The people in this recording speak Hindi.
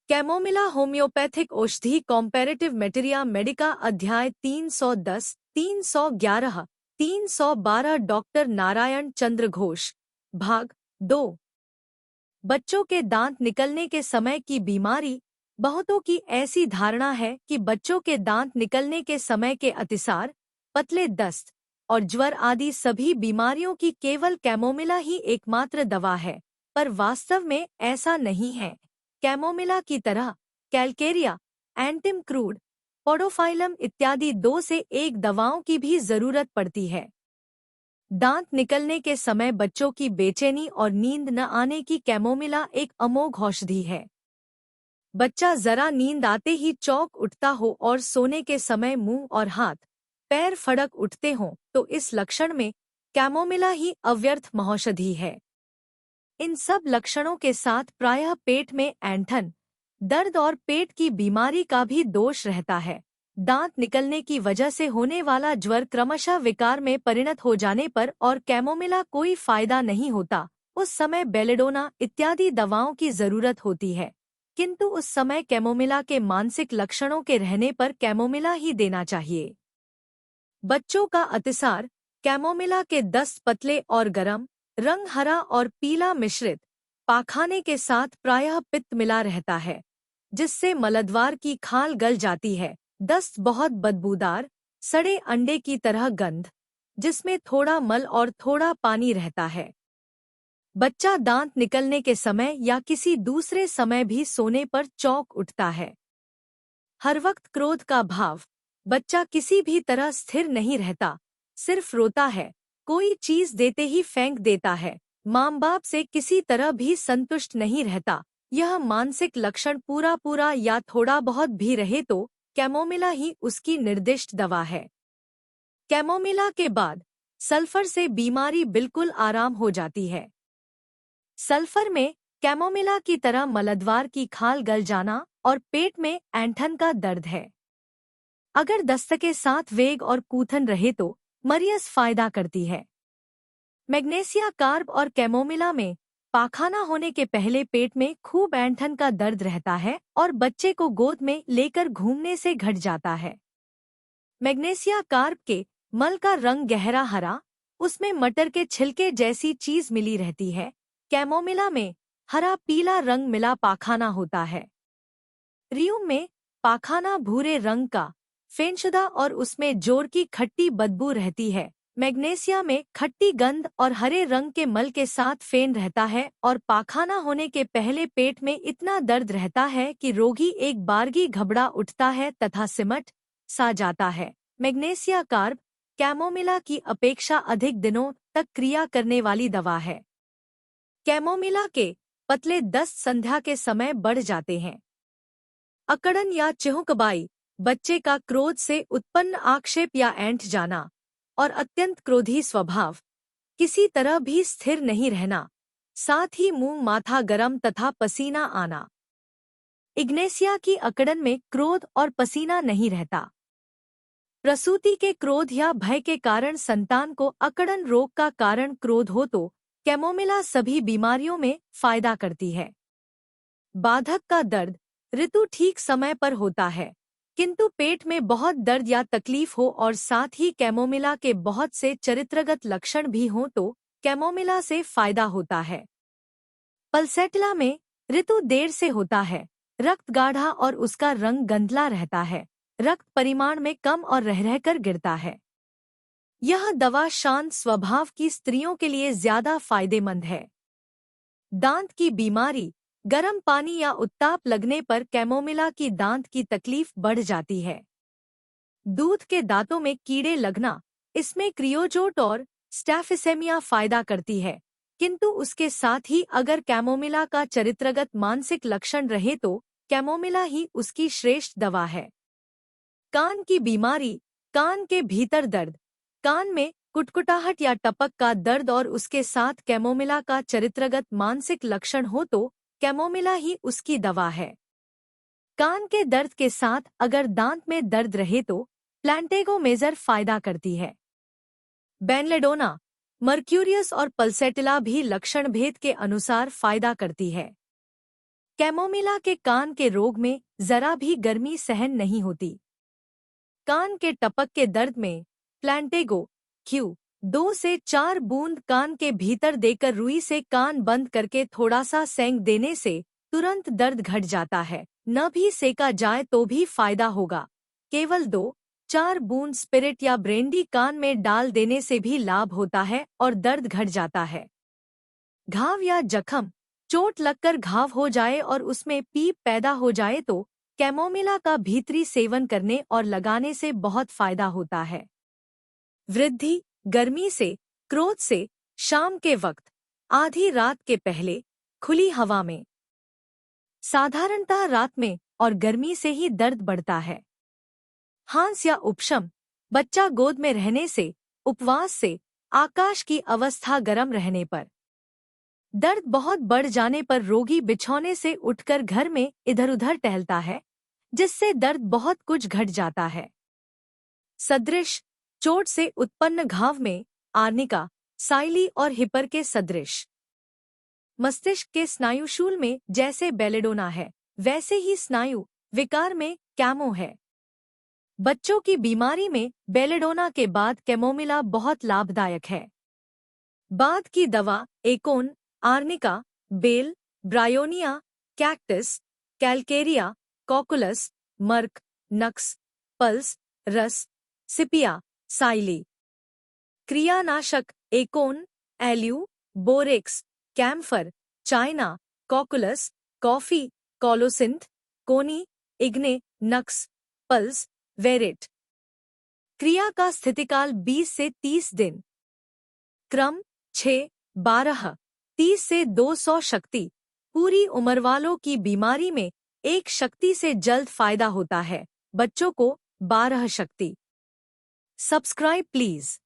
कैमोमिला होम्योपैथिक औषधि कॉम्पैरेटिव मेटेरिया मेडिका अध्याय 310, 311, 312 डॉक्टर नारायण चंद्र घोष भाग 2। बच्चों के दांत निकलने के समय की बीमारी। बहुतों की ऐसी धारणा है कि बच्चों के दांत निकलने के समय के अतिसार, पतले दस्त और ज्वर आदि सभी बीमारियों की केवल कैमोमिला ही एकमात्र दवा है, पर वास्तव में ऐसा नहीं है। कैमोमिला की तरह कैलकेरिया, एंटिम क्रूड, पोडोफाइलम इत्यादि 2 से 1 दवाओं की भी जरूरत पड़ती है। दांत निकलने के समय बच्चों की बेचैनी और नींद न आने की कैमोमिला एक अमोघ औषधि है। बच्चा जरा नींद आते ही चौंक उठता हो और सोने के समय मुंह और हाथ पैर फड़क उठते हों, तो इस लक्षण में कैमोमिला ही अव्यर्थ महौषधि है। इन सब लक्षणों के साथ प्रायः पेट में ऐंठन, दर्द और पेट की बीमारी का भी दोष रहता है। दांत निकलने की वजह से होने वाला ज्वर क्रमशः विकार में परिणत हो जाने पर और कैमोमिला कोई फायदा नहीं होता, उस समय बेलेडोना इत्यादि दवाओं की जरूरत होती है। किंतु उस समय कैमोमिला के मानसिक लक्षणों के रहने पर कैमोमिला ही देना चाहिए। बच्चों का अतिसार। कैमोमिला के 10 पतले और गरम, रंग हरा और पीला मिश्रित पाखाने के साथ प्रायः पित्त मिला रहता है, जिससे मलद्वार की खाल गल जाती है। दस्त बहुत बदबूदार, सड़े अंडे की तरह गंध, जिसमें थोड़ा मल और थोड़ा पानी रहता है। बच्चा दांत निकलने के समय या किसी दूसरे समय भी सोने पर चौंक उठता है। हर वक्त क्रोध का भाव। बच्चा किसी भी तरह स्थिर नहीं रहता, सिर्फ रोता है, कोई चीज देते ही फेंक देता है, माँ बाप से किसी तरह भी संतुष्ट नहीं रहता। यह मानसिक लक्षण पूरा या थोड़ा बहुत भी रहे तो कैमोमिला ही उसकी निर्दिष्ट दवा है। कैमोमिला के बाद सल्फर से बीमारी बिल्कुल आराम हो जाती है। सल्फर में कैमोमिला की तरह मलद्वार की खाल गल जाना और पेट में ऐंठन का दर्द है। अगर दस्त के साथ वेग और कूथन रहे तो मरियस फायदा करती है। मैग्नेशिया कार्ब और कैमोमिला में पाखाना होने के पहले पेट में खूब ऐंठन का दर्द रहता है और बच्चे को गोद में लेकर घूमने से घट जाता है। मैग्नेशिया कार्ब के मल का रंग गहरा हरा, उसमें मटर के छिलके जैसी चीज मिली रहती है। कैमोमिला में हरा पीला रंग मिला पाखाना होता है। रियूम में पाखाना भूरे रंग का, फेनशुदा और उसमें जोर की खट्टी बदबू रहती है। मैग्नेशिया में खट्टी गंध और हरे रंग के मल के साथ फेन रहता है और पाखाना होने के पहले पेट में इतना दर्द रहता है कि रोगी एक बारगी घबरा उठता है तथा सिमट सा जाता है। मैग्नेशिया कार्ब कैमोमिला की अपेक्षा अधिक दिनों तक क्रिया करने वाली दवा है। कैमोमिला के पतले दस्त संध्या के समय बढ़ जाते हैं। अकड़न या चिहुकबाई, बच्चे का क्रोध से उत्पन्न आक्षेप या ऐंठ जाना और अत्यंत क्रोधी स्वभाव, किसी तरह भी स्थिर नहीं रहना, साथ ही मुंह माथा गरम तथा पसीना आना। इग्नेशिया की अकड़न में क्रोध और पसीना नहीं रहता। प्रसूति के क्रोध या भय के कारण संतान को अकड़न रोग का कारण क्रोध हो तो कैमोमिला सभी बीमारियों में फायदा करती है। बाधक का दर्द। ऋतु ठीक समय पर होता है, किंतु पेट में बहुत दर्द या तकलीफ हो और साथ ही कैमोमिला के बहुत से चरित्रगत लक्षण भी हों तो कैमोमिला से फायदा होता है। पल्सेटिला में ऋतु देर से होता है, रक्त गाढ़ा और उसका रंग गंधला रहता है, रक्त परिमाण में कम और रहकर गिरता है। यह दवा शांत स्वभाव की स्त्रियों के लिए ज्यादा फायदेमंद है। दांत की बीमारी। गर्म पानी या उत्ताप लगने पर कैमोमिला की दांत की तकलीफ बढ़ जाती है। दूध के दांतों में कीड़े लगना, इसमें क्रियोजोट और स्टैफिसेमिया फायदा करती है, किंतु उसके साथ ही अगर कैमोमिला का चरित्रगत मानसिक लक्षण रहे तो कैमोमिला ही उसकी श्रेष्ठ दवा है। कान की बीमारी। कान के भीतर दर्द, कान में कुटकुटाहट या टपक का दर्द और उसके साथ कैमोमिला का चरित्रगत मानसिक लक्षण हो तो कैमोमिला ही उसकी दवा है। कान के दर्द के साथ अगर दांत में दर्द रहे तो प्लांटेगोमेजर फायदा करती है। बेनलेडोना, मर्क्यूरियस और पल्सेटिला भी लक्षण भेद के अनुसार फायदा करती है। कैमोमिला के कान के रोग में जरा भी गर्मी सहन नहीं होती। कान के टपक के दर्द में प्लांटेगो क्यू 2 से 4 बूंद कान के भीतर देकर रुई से कान बंद करके थोड़ा सा सेंक देने से तुरंत दर्द घट जाता है। न भी सेका जाए तो भी फायदा होगा। केवल 2-4 बूंद स्पिरिट या ब्रेंडी कान में डाल देने से भी लाभ होता है और दर्द घट जाता है। घाव या जख्म, चोट लगकर घाव हो जाए और उसमें पीप पैदा हो जाए तो कैमोमिला का भीतरी सेवन करने और लगाने से बहुत फायदा होता है। वृद्धि, गर्मी से, क्रोध से, शाम के वक्त, आधी रात के पहले, खुली हवा में। साधारणतः रात में और गर्मी से ही दर्द बढ़ता है। हांस या उपशम, बच्चा गोद में रहने से, उपवास से, आकाश की अवस्था गर्म रहने पर। दर्द बहुत बढ़ जाने पर रोगी बिछौने से उठकर घर में इधर-उधर टहलता है, जिससे दर्द बहुत कुछ घट जाता है। सदृश, चोट से उत्पन्न घाव में आर्निका, साइली और हिपर के सदृश। मस्तिष्क के स्नायुशूल में जैसे बेलेडोना है, वैसे ही स्नायु विकार में कैमो है। बच्चों की बीमारी में बेलेडोना के बाद कैमोमिला बहुत लाभदायक है। बाद की दवा acon, arnica, bell, bryonia, cactus, calcarea, cocculus, merc, nux, puls, rhus, sepia, साइली। क्रियानाशक acon, alu, borax, camphor, china, cocculus, coffee, colocynth, coni, ign, नक्स, पल्स, वेरेट। क्रिया का स्थितिकाल 20 से 30 दिन। क्रम 6-12, 30 से 200 शक्ति। पूरी उम्र वालों की बीमारी में 1 शक्ति से जल्द फायदा होता है, बच्चों को 12 शक्ति। Subscribe please.